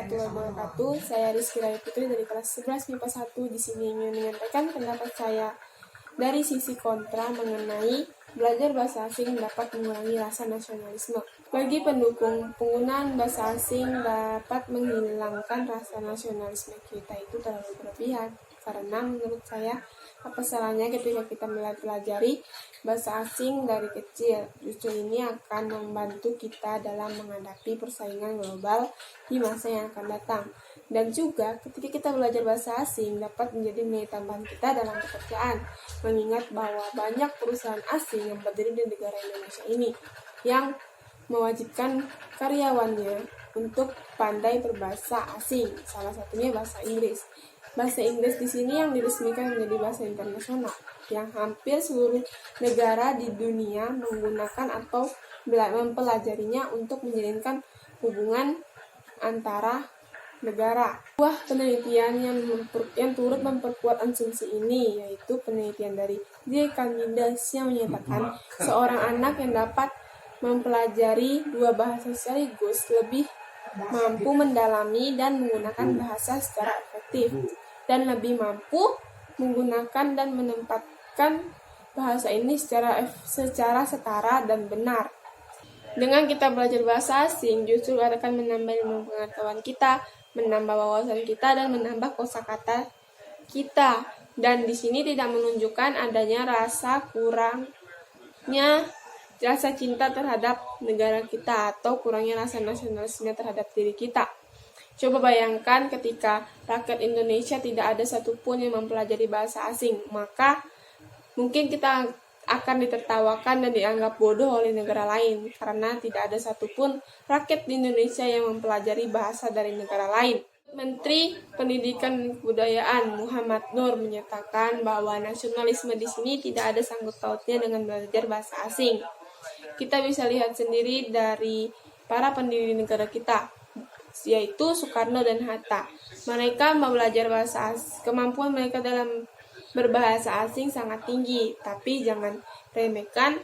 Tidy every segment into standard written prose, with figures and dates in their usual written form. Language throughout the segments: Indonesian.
warahmatullahi wabarakatuh. Saya Rizky Raya Putri dari kelas 11 MIPA 1. Di sini ingin menyampaikan pendapat saya dari sisi kontra mengenai belajar bahasa asing dapat mengurangi rasa nasionalisme. Bagi pendukung, penggunaan bahasa asing dapat menghilangkan rasa nasionalisme kita itu terlalu berlebihan. Karena menurut saya, apa salahnya ketika kita mempelajari bahasa asing dari kecil? Justru ini akan membantu kita dalam menghadapi persaingan global di masa yang akan datang. Dan juga ketika kita belajar bahasa asing dapat menjadi nilai tambahan kita dalam pekerjaan. Mengingat bahwa banyak perusahaan asing yang berdiri di negara Indonesia ini yang mewajibkan karyawannya untuk pandai berbahasa asing, salah satunya bahasa Inggris. Bahasa Inggris di sini yang diresmikan menjadi bahasa internasional, yang hampir seluruh negara di dunia menggunakan atau mempelajarinya untuk menjalinkan hubungan antara negara. Sebuah penelitian yang turut memperkuat asumsi ini, yaitu penelitian dari J. Candidas yang menyatakan seorang anak yang dapat mempelajari dua bahasa sekaligus lebih mampu mendalami dan menggunakan bahasa secara efektif, dan lebih mampu menggunakan dan menempatkan bahasa ini secara setara dan benar. Dengan kita belajar bahasa asing, justru akan menambah ilmu pengetahuan kita, menambah wawasan kita, dan menambah kosakata kita. Dan di sini tidak menunjukkan adanya rasa cinta terhadap negara kita atau kurangnya rasa nasionalisme terhadap diri kita. Coba bayangkan ketika rakyat Indonesia tidak ada satupun yang mempelajari bahasa asing, maka mungkin kita akan ditertawakan dan dianggap bodoh oleh negara lain karena tidak ada satupun rakyat di Indonesia yang mempelajari bahasa dari negara lain. Menteri Pendidikan dan Kebudayaan Muhammad Nur menyatakan bahwa nasionalisme di sini tidak ada sangkut pautnya dengan belajar bahasa asing. Kita bisa lihat sendiri dari para pendiri negara kita, yaitu Soekarno dan Hatta. Mereka belajar bahasa asing, kemampuan mereka dalam berbahasa asing sangat tinggi, tapi jangan remehkan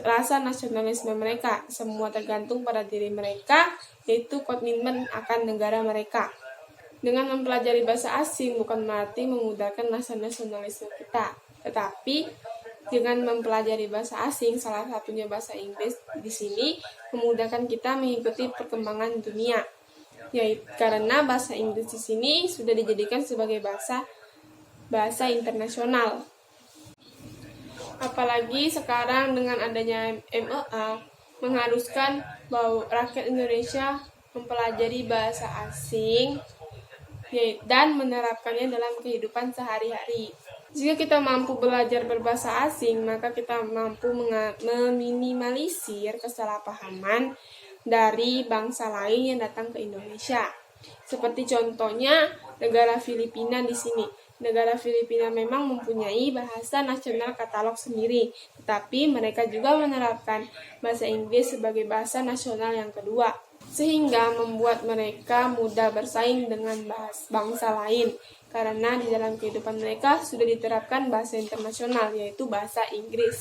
rasa nasionalisme mereka. Semua tergantung pada diri mereka, yaitu komitmen akan negara mereka. Dengan mempelajari bahasa asing bukan berarti memudahkan rasa nasionalisme kita, tetapi dengan mempelajari bahasa asing, salah satunya bahasa Inggris, di sini memudahkan kita mengikuti perkembangan dunia. Yaitu karena bahasa Inggris di sini sudah dijadikan sebagai bahasa internasional. Apalagi sekarang dengan adanya MEA mengharuskan bahwa rakyat Indonesia mempelajari bahasa asing dan menerapkannya dalam kehidupan sehari-hari. Jika kita mampu belajar berbahasa asing, maka kita mampu meminimalisir kesalahpahaman dari bangsa lain yang datang ke Indonesia. Seperti contohnya negara Filipina di sini. Negara Filipina memang mempunyai bahasa nasional katalog sendiri, tetapi mereka juga menerapkan bahasa Inggris sebagai bahasa nasional yang kedua, sehingga membuat mereka mudah bersaing dengan bangsa lain, karena di dalam kehidupan mereka sudah diterapkan bahasa internasional, yaitu bahasa Inggris.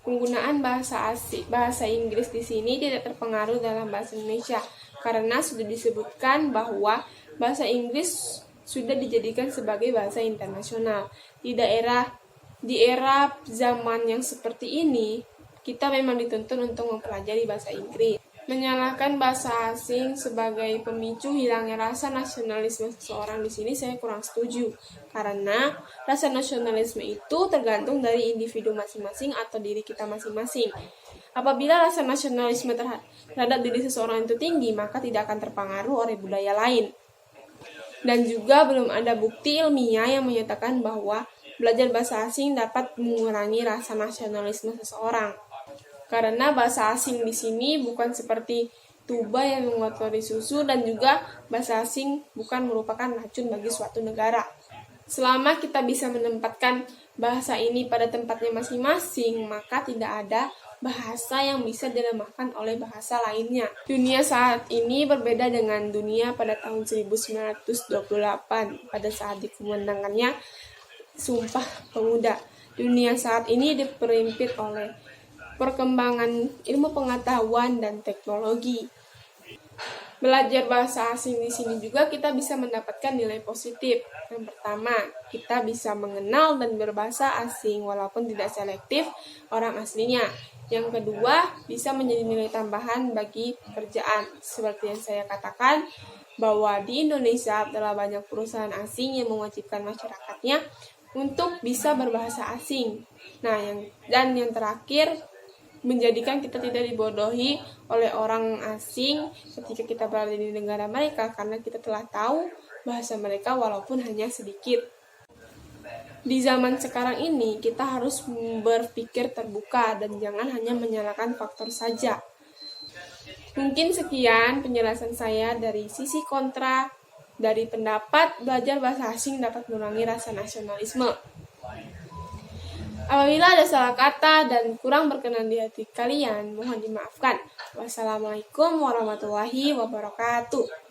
Penggunaan bahasa Inggris di sini tidak terpengaruh dalam bahasa Indonesia, karena sudah disebutkan bahwa bahasa Inggris sudah dijadikan sebagai bahasa internasional. Di era zaman yang seperti ini, kita memang dituntut untuk mempelajari bahasa Inggris. Menyalahkan bahasa asing sebagai pemicu hilangnya rasa nasionalisme seseorang di sini saya kurang setuju, karena rasa nasionalisme itu tergantung dari individu masing-masing atau diri kita masing-masing. Apabila rasa nasionalisme terhadap diri seseorang itu tinggi, maka tidak akan terpengaruh oleh budaya lain. Dan juga belum ada bukti ilmiah yang menyatakan bahwa belajar bahasa asing dapat mengurangi rasa nasionalisme seseorang. Karena bahasa asing di sini bukan seperti tuba yang mengotori susu, dan juga bahasa asing bukan merupakan racun bagi suatu negara. Selama kita bisa menempatkan bahasa ini pada tempatnya masing-masing, maka tidak ada bahasa yang bisa dilemahkan oleh bahasa lainnya. Dunia saat ini berbeda dengan dunia pada tahun 1928 pada saat dikumandangkannya Sumpah Pemuda. Dunia saat ini diperhimpit oleh perkembangan ilmu pengetahuan dan teknologi. Belajar bahasa asing di sini juga kita bisa mendapatkan nilai positif. Yang pertama, kita bisa mengenal dan berbahasa asing walaupun tidak selektif orang aslinya. Yang kedua, bisa menjadi nilai tambahan bagi pekerjaan. Seperti yang saya katakan, bahwa di Indonesia telah banyak perusahaan asing yang mewajibkan masyarakatnya untuk bisa berbahasa asing. Nah, yang terakhir, menjadikan kita tidak dibodohi oleh orang asing ketika kita berada di negara mereka karena kita telah tahu bahasa mereka walaupun hanya sedikit. Di zaman sekarang ini kita harus berpikir terbuka dan jangan hanya menyalahkan faktor saja. Mungkin sekian penjelasan saya dari sisi kontra dari pendapat belajar bahasa asing dapat mengurangi rasa nasionalisme. Apabila ada salah kata dan kurang berkenan di hati kalian, mohon dimaafkan. Wassalamualaikum warahmatullahi wabarakatuh.